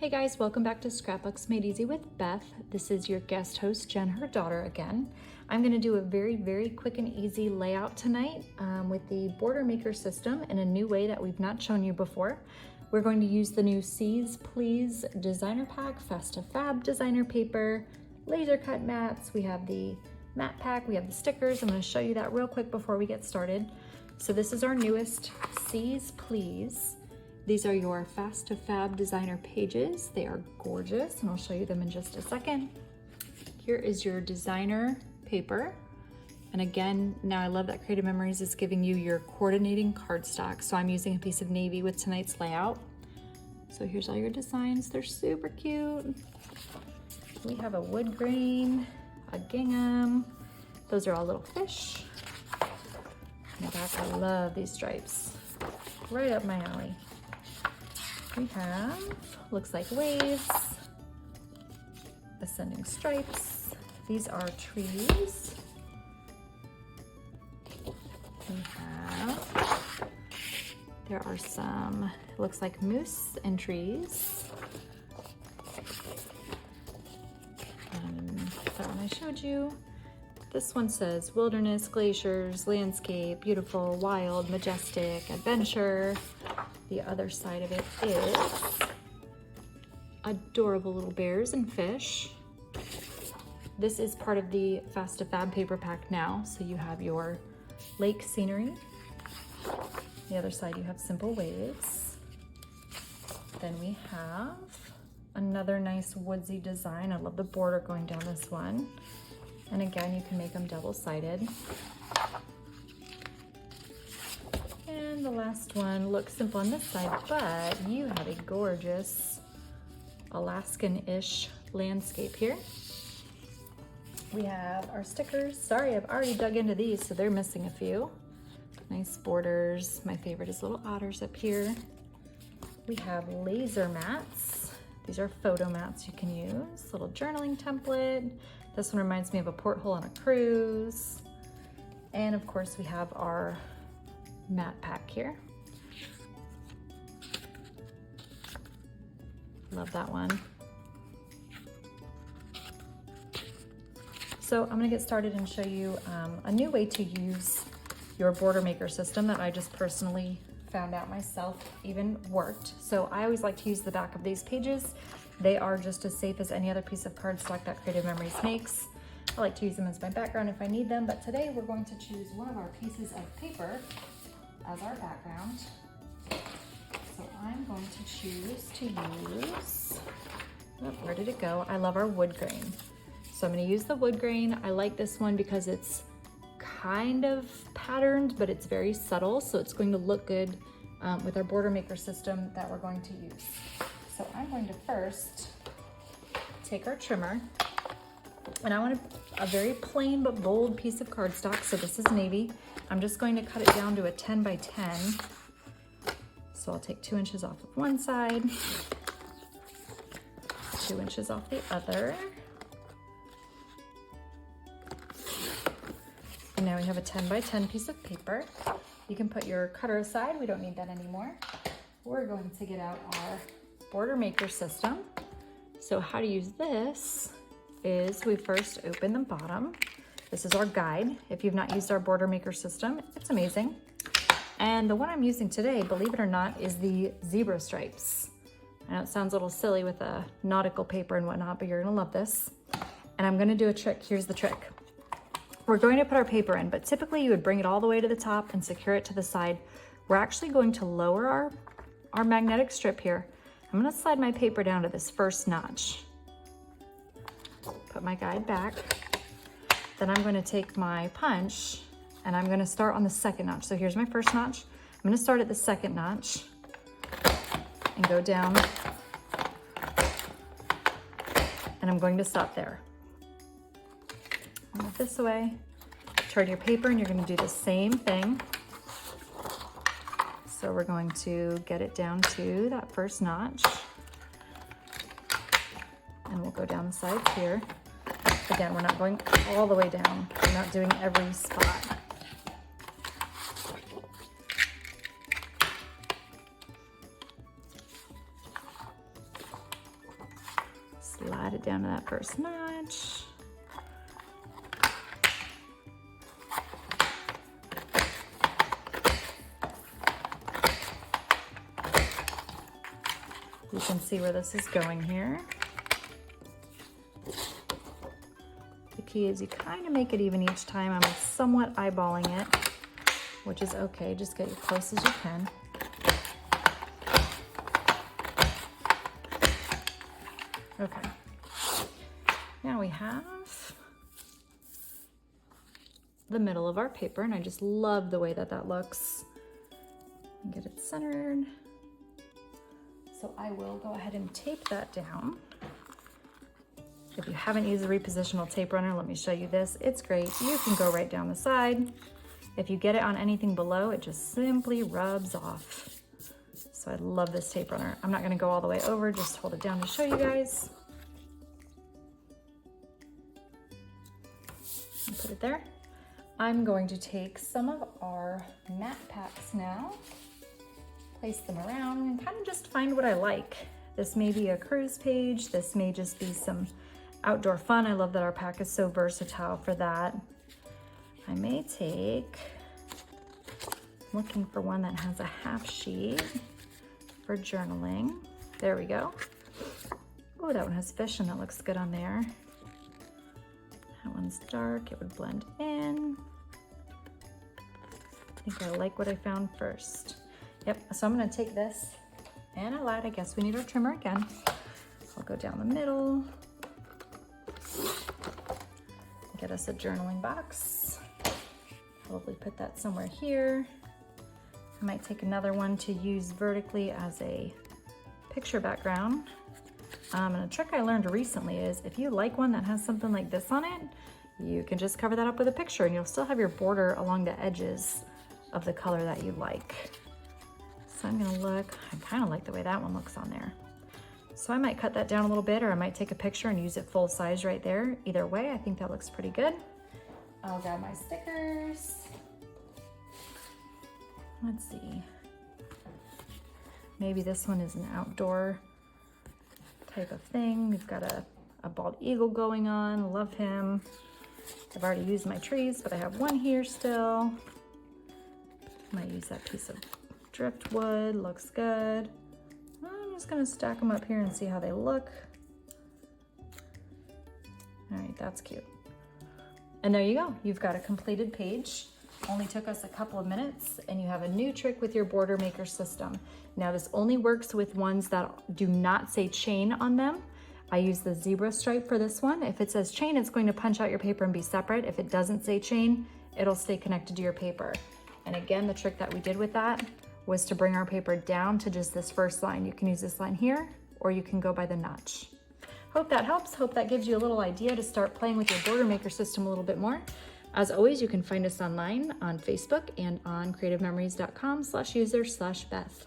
Hey guys, welcome back to Scrapbooks Made Easy with Beth. This is your guest host, Jen, her daughter again. I'm gonna do a very quick and easy layout tonight with the Border Maker system in a new way that we've not shown you before. We're going to use the new Sees Please designer pack, Fast Fab designer paper, laser cut mats. We have the mat pack, we have the stickers. I'm gonna show you that real quick before we get started. So this is our newest Sees Please. These are your Fast Fab designer pages. They are gorgeous, and I'll show you them in just a second. Here is your designer paper. And again, now I love that Creative Memories is giving you your coordinating cardstock. So I'm using a piece of navy with tonight's layout. So here's all your designs. They're super cute. We have a wood grain, a gingham. Those are all little fish. In the back, I love these stripes. Right up my alley. We have, looks like waves, ascending stripes. These are trees. We have, there are some, looks like moose and trees. That one I showed you. This one says wilderness, glaciers, landscape, beautiful, wild, majestic, adventure. The other side of it is adorable little bears and fish. This is part of the Fast Fab paper pack now. So you have your lake scenery. The other side you have simple waves. Then we have another nice woodsy design. I love the border going down this one. And again, you can make them double-sided. And the last one looks simple on this side, but you have a gorgeous Alaskan-ish landscape here. We have our stickers. Sorry, I've already dug into these, so they're missing a few. Nice borders. My favorite is little otters up here. We have laser mats. These are photo mats you can use. Little journaling template. This one reminds me of a porthole on a cruise. And of course we have our mat pack here. Love that one. So I'm gonna get started and show you a new way to use your Border Maker system that I just personally found out myself even worked. So I always like to use the back of these pages. They are just as safe as any other piece of cardstock that Creative Memories makes. I like to use them as my background if I need them, but today we're going to choose one of our pieces of paper as our background. So I'm going to choose to use, oh, where did it go? I love our wood grain. So I'm gonna use the wood grain. I like this one because it's kind of patterned, but it's very subtle, so it's going to look good with our Border Maker system that we're going to use. So I'm going to first take our trimmer, and I want a very plain but bold piece of cardstock. So this is navy. I'm just going to cut it down to a 10 by 10. So I'll take 2 inches off of one side, 2 inches off the other. And now we have a 10 by 10 piece of paper. You can put your cutter aside. We don't need that anymore. We're going to get out our Border Maker system. So how to use this is we first open the bottom. This is our guide. If you've not used our Border Maker system, it's amazing. And the one I'm using today, believe it or not, is the zebra stripes. I know it sounds a little silly with a nautical paper and whatnot, but you're gonna love this. And I'm gonna do a trick. Here's the trick. We're going to put our paper in, but typically you would bring it all the way to the top and secure it to the side. We're actually going to lower our magnetic strip here. I'm gonna slide my paper down to this first notch. Put my guide back. Then I'm gonna take my punch and I'm gonna start on the second notch. So here's my first notch. I'm gonna start at the second notch and go down. And I'm going to stop there. Move this away. Turn your paper and you're gonna do the same thing. So we're going to get it down to that first notch. And we'll go down the sides here. Again, we're not going all the way down. We're not doing every spot. down to that first notch. You can see where this is going here. The key is you kind of make it even each time. I'm somewhat eyeballing it, which is okay. Just get as close as you can. Okay. Now we have the middle of our paper, and I just love the way that that looks. Get it centered. So I will go ahead and tape that down. If you haven't used the repositional tape runner, let me show you this. It's great. You can go right down the side. If you get it on anything below, it just simply rubs off. So I love this tape runner. I'm not gonna go all the way over, just hold it down to show you guys. Put it there. I'm going to take some of our matte packs now, place them around, and kind of just find what I like. This may be a cruise page. This may just be some outdoor fun. I love that our pack is so versatile for that. I may take, looking for one that has a half sheet for journaling. There we go. Oh, that one has fish and that looks good on there. That one's dark, it would blend in. I think I like what I found first. Yep, so I'm gonna take this, and I lied, I guess we need our trimmer again. I'll go down the middle. Get us a journaling box. Probably put that somewhere here. I might take another one to use vertically as a picture background. And a trick I learned recently is if you like one that has something like this on it, you can just cover that up with a picture and you'll still have your border along the edges of the color that you like. So I'm gonna look, I kind of like the way that one looks on there. So I might cut that down a little bit, or I might take a picture and use it full size right there. Either way, I think that looks pretty good. I'll grab my stickers. Let's see. Maybe this one is an outdoor type of thing. We've got a bald eagle going on, love him. I've already used my trees, but I have one here still. I might use that piece of driftwood, looks good. I'm just gonna stack them up here and see how they look. All right, that's cute. And there you go, you've got a completed page. Only took us a couple of minutes, and you have a new trick with your border maker system. Now this only works with ones that do not say chain on them. I use the zebra stripe for this one. If it says chain, it's going to punch out your paper and be separate. If it doesn't say chain, it'll stay connected to your paper. And again, the trick that we did with that was to bring our paper down to just this first line. You can use this line here, or you can go by the notch. Hope that helps. Hope that gives you a little idea to start playing with your border maker system a little bit more. As always, you can find us online on Facebook and on creativememories.com/user/Beth.